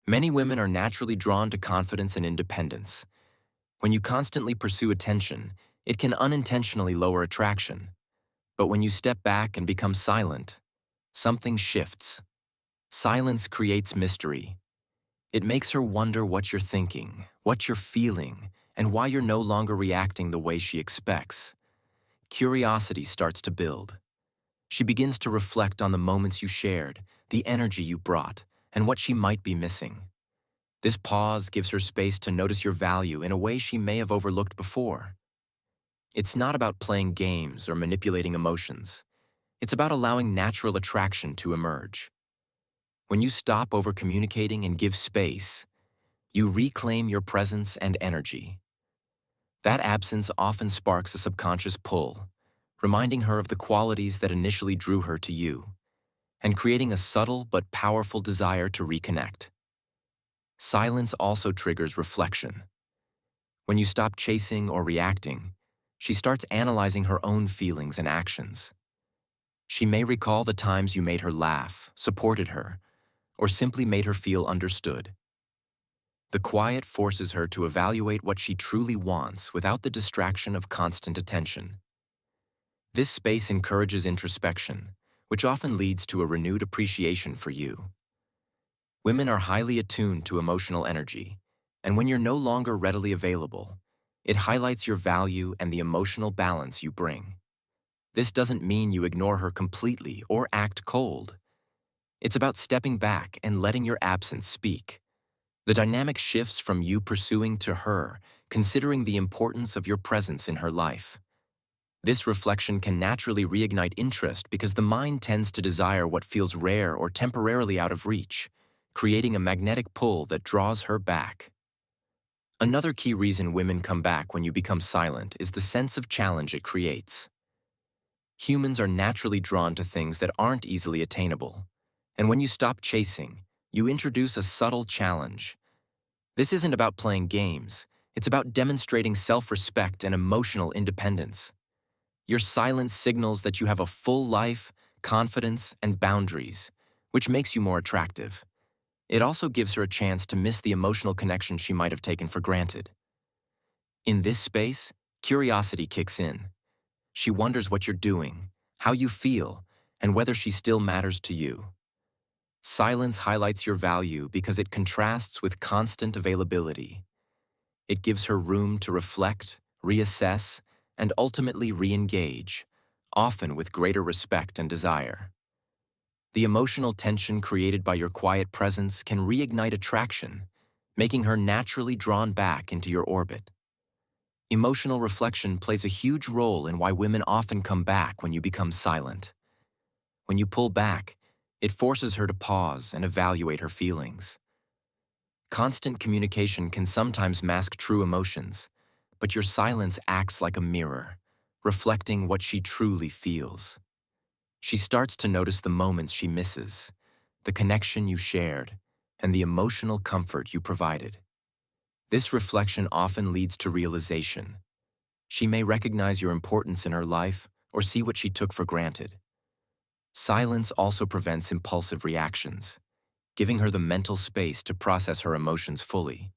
Many women are naturally drawn to confidence and independence. When you constantly pursue attention, it can unintentionally lower attraction. But when you step back and become silent, something shifts. Silence creates mystery. It makes her wonder what you're thinking, what you're feeling, and why you're no longer reacting the way she expects. Curiosity starts to build. She begins to reflect on the moments you shared, the energy you brought, and what she might be missing. This pause gives her space to notice your value in a way she may have overlooked before. It's not about playing games or manipulating emotions. It's about allowing natural attraction to emerge. When you stop over-communicating and give space, you reclaim your presence and energy. That absence often sparks a subconscious pull, reminding her of the qualities that initially drew her to you, and creating a subtle but powerful desire to reconnect. Silence also triggers reflection. When you stop chasing or reacting, she starts analyzing her own feelings and actions. She may recall the times you made her laugh, supported her, or simply made her feel understood. The quiet forces her to evaluate what she truly wants without the distraction of constant attention. This space encourages introspection, which often leads to a renewed appreciation for you. Women are highly attuned to emotional energy, and when you're no longer readily available, it highlights your value and the emotional balance you bring. This doesn't mean you ignore her completely or act cold. It's about stepping back and letting your absence speak. The dynamic shifts from you pursuing to her, considering the importance of your presence in her life. This reflection can naturally reignite interest because the mind tends to desire what feels rare or temporarily out of reach, creating a magnetic pull that draws her back. Another key reason women come back when you become silent is the sense of challenge it creates. Humans are naturally drawn to things that aren't easily attainable, and when you stop chasing, you introduce a subtle challenge. This isn't about playing games, it's about demonstrating self-respect and emotional independence. Your silence signals that you have a full life, confidence, and boundaries, which makes you more attractive. It also gives her a chance to miss the emotional connection she might have taken for granted. In this space, curiosity kicks in. She wonders what you're doing, how you feel, and whether she still matters to you. Silence highlights your value because it contrasts with constant availability. It gives her room to reflect, reassess, and ultimately re-engage, often with greater respect and desire. The emotional tension created by your quiet presence can reignite attraction, making her naturally drawn back into your orbit. Emotional reflection plays a huge role in why women often come back when you become silent. When you pull back, it forces her to pause and evaluate her feelings. Constant communication can sometimes mask true emotions, but your silence acts like a mirror, reflecting what she truly feels. She starts to notice the moments she misses, the connection you shared, and the emotional comfort you provided. This reflection often leads to realization. She may recognize your importance in her life or see what she took for granted. Silence also prevents impulsive reactions, giving her the mental space to process her emotions fully.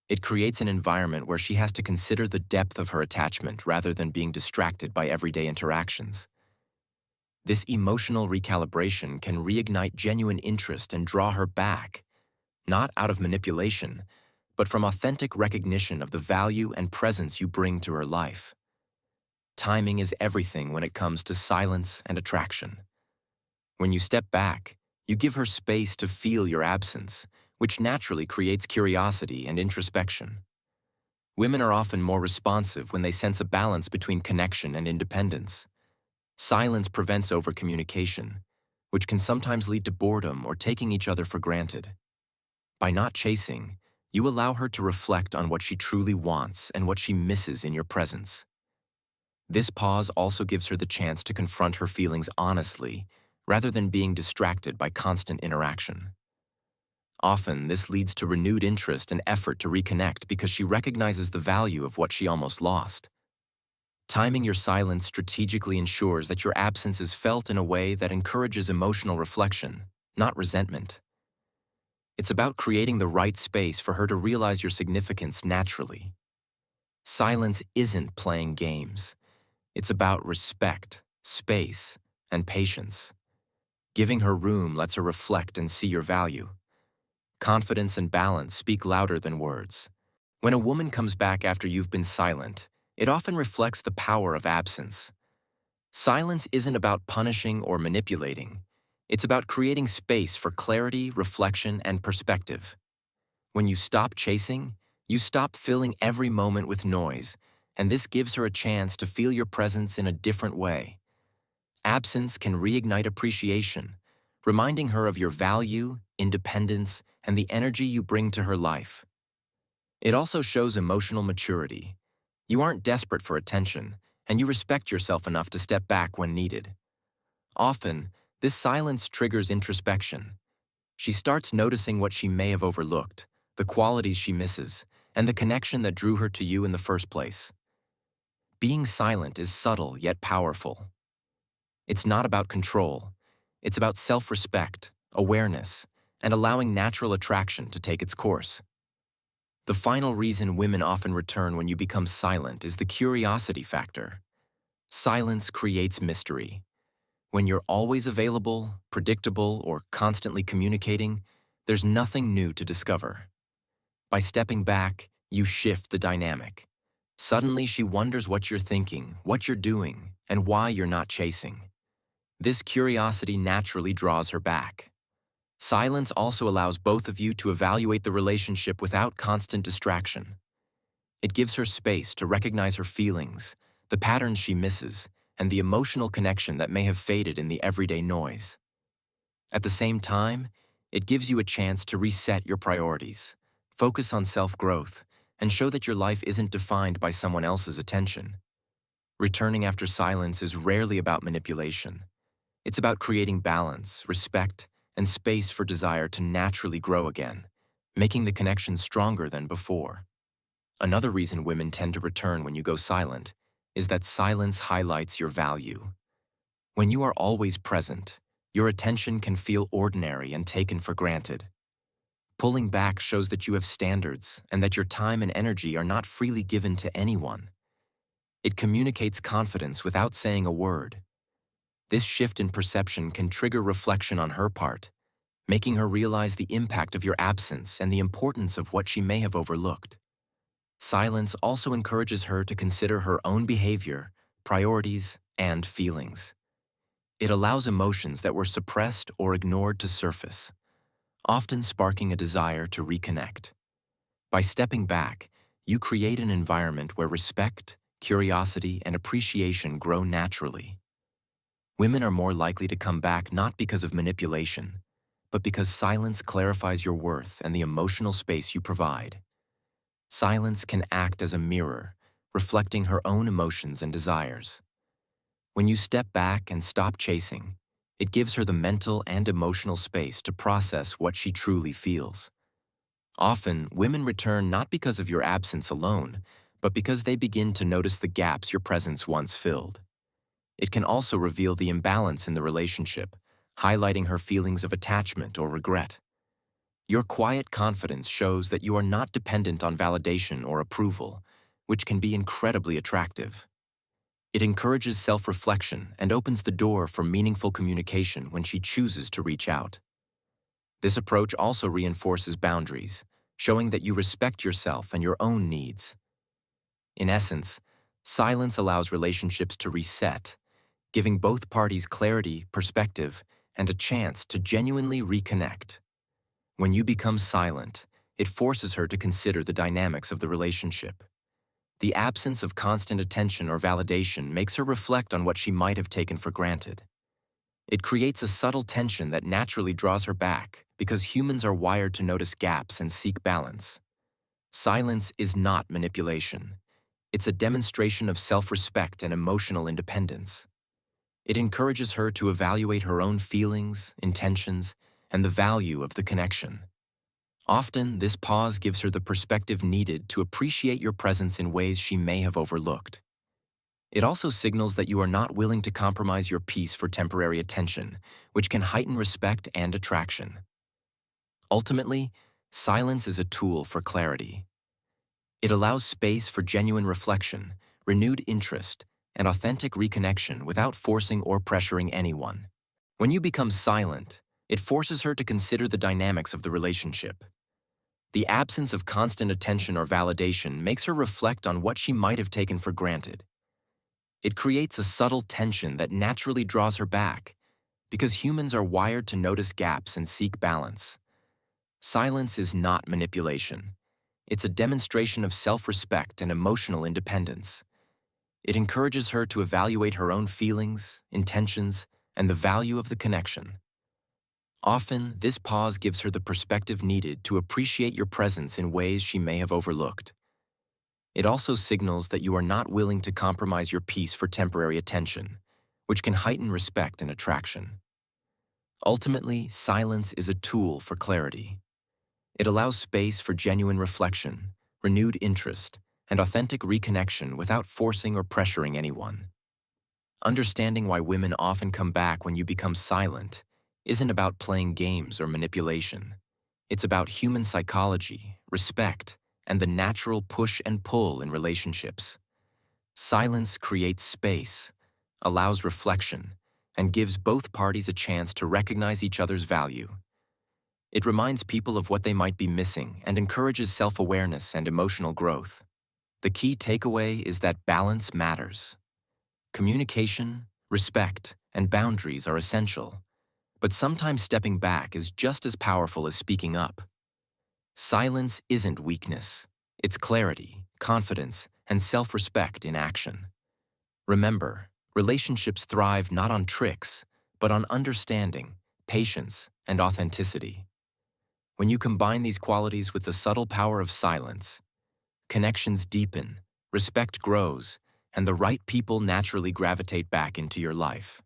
It creates an environment where she has to consider the depth of her attachment rather than being distracted by everyday interactions. This emotional recalibration can reignite genuine interest and draw her back, not out of manipulation, but from authentic recognition of the value and presence you bring to her life. Timing is everything when it comes to silence and attraction. When you step back, you give her space to feel your absence, which naturally creates curiosity and introspection. Women are often more responsive when they sense a balance between connection and independence. Silence prevents overcommunication, which can sometimes lead to boredom or taking each other for granted. By not chasing, you allow her to reflect on what she truly wants and what she misses in your presence. This pause also gives her the chance to confront her feelings honestly, rather than being distracted by constant interaction. Often, this leads to renewed interest and effort to reconnect because she recognizes the value of what she almost lost. Timing your silence strategically ensures that your absence is felt in a way that encourages emotional reflection, not resentment. It's about creating the right space for her to realize your significance naturally. Silence isn't playing games. It's about respect, space, and patience. Giving her room lets her reflect and see your value. Confidence and balance speak louder than words. When a woman comes back after you've been silent, it often reflects the power of absence. Silence isn't about punishing or manipulating. It's about creating space for clarity, reflection, and perspective. When you stop chasing, you stop filling every moment with noise, and this gives her a chance to feel your presence in a different way. Absence can reignite appreciation, reminding her of your value, independence, and the energy you bring to her life. It also shows emotional maturity. You aren't desperate for attention, and you respect yourself enough to step back when needed. Often, this silence triggers introspection. She starts noticing what she may have overlooked, the qualities she misses, and the connection that drew her to you in the first place. Being silent is subtle yet powerful. It's not about control. It's about self-respect, awareness, and allowing natural attraction to take its course. The final reason women often return when you become silent is the curiosity factor. Silence creates mystery. When you're always available, predictable, or constantly communicating, there's nothing new to discover. By stepping back, you shift the dynamic. Suddenly, she wonders what you're thinking, what you're doing, and why you're not chasing. This curiosity naturally draws her back. Silence also allows both of you to evaluate the relationship without constant distraction. It gives her space to recognize her feelings, the patterns she misses, and the emotional connection that may have faded in the everyday noise. At the same time, it gives you a chance to reset your priorities, focus on self-growth, and show that your life isn't defined by someone else's attention. Returning after silence is rarely about manipulation. It's about creating balance, respect, and space for desire to naturally grow again, making the connection stronger than before. Another reason women tend to return when you go silent is that silence highlights your value. When you are always present, your attention can feel ordinary and taken for granted. Pulling back shows that you have standards and that your time and energy are not freely given to anyone. It communicates confidence without saying a word. This shift in perception can trigger reflection on her part, making her realize the impact of your absence and the importance of what she may have overlooked. Silence also encourages her to consider her own behavior, priorities, and feelings. It allows emotions that were suppressed or ignored to surface, often sparking a desire to reconnect. By stepping back, you create an environment where respect, curiosity, and appreciation grow naturally. Women are more likely to come back not because of manipulation, but because silence clarifies your worth and the emotional space you provide. Silence can act as a mirror, reflecting her own emotions and desires. When you step back and stop chasing, it gives her the mental and emotional space to process what she truly feels. Often, women return not because of your absence alone, but because they begin to notice the gaps your presence once filled. It can also reveal the imbalance in the relationship, highlighting her feelings of attachment or regret. Your quiet confidence shows that you are not dependent on validation or approval, which can be incredibly attractive. It encourages self-reflection and opens the door for meaningful communication when she chooses to reach out. This approach also reinforces boundaries, showing that you respect yourself and your own needs. In essence, silence allows relationships to reset, giving both parties clarity, perspective, and a chance to genuinely reconnect. When you become silent, it forces her to consider the dynamics of the relationship. The absence of constant attention or validation makes her reflect on what she might have taken for granted. It creates a subtle tension that naturally draws her back because humans are wired to notice gaps and seek balance. Silence is not manipulation. It's a demonstration of self-respect and emotional independence. It encourages her to evaluate her own feelings, intentions, and the value of the connection. Often, this pause gives her the perspective needed to appreciate your presence in ways she may have overlooked. It also signals that you are not willing to compromise your peace for temporary attention, which can heighten respect and attraction. Ultimately, silence is a tool for clarity. It allows space for genuine reflection, renewed interest, and authentic reconnection without forcing or pressuring anyone. When you become silent, it forces her to consider the dynamics of the relationship. The absence of constant attention or validation makes her reflect on what she might have taken for granted. It creates a subtle tension that naturally draws her back, because humans are wired to notice gaps and seek balance. Silence is not manipulation. It's a demonstration of self-respect and emotional independence. It encourages her to evaluate her own feelings, intentions, and the value of the connection. Often, this pause gives her the perspective needed to appreciate your presence in ways she may have overlooked. It also signals that you are not willing to compromise your peace for temporary attention, which can heighten respect and attraction. Ultimately, silence is a tool for clarity. It allows space for genuine reflection, renewed interest, and authentic reconnection without forcing or pressuring anyone. Understanding why women often come back when you become silent isn't about playing games or manipulation. It's about human psychology, respect, and the natural push and pull in relationships. Silence creates space, allows reflection, and gives both parties a chance to recognize each other's value. It reminds people of what they might be missing and encourages self-awareness and emotional growth. The key takeaway is that balance matters. Communication, respect, and boundaries are essential, but sometimes stepping back is just as powerful as speaking up. Silence isn't weakness. It's clarity, confidence, and self-respect in action. Remember, relationships thrive not on tricks, but on understanding, patience, and authenticity. When you combine these qualities with the subtle power of silence, connections deepen, respect grows, and the right people naturally gravitate back into your life.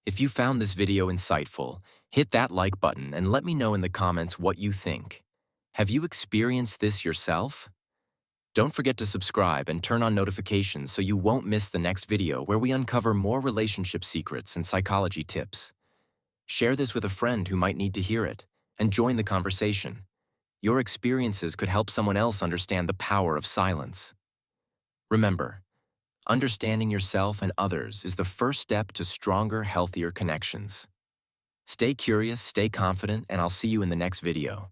If you found this video insightful, hit that like button and let me know in the comments what you think. Have you experienced this yourself? Don't forget to subscribe and turn on notifications so you won't miss the next video where we uncover more relationship secrets and psychology tips. Share this with a friend who might need to hear it, and join the conversation. Your experiences could help someone else understand the power of silence. Remember, understanding yourself and others is the first step to stronger, healthier connections. Stay curious, stay confident, and I'll see you in the next video.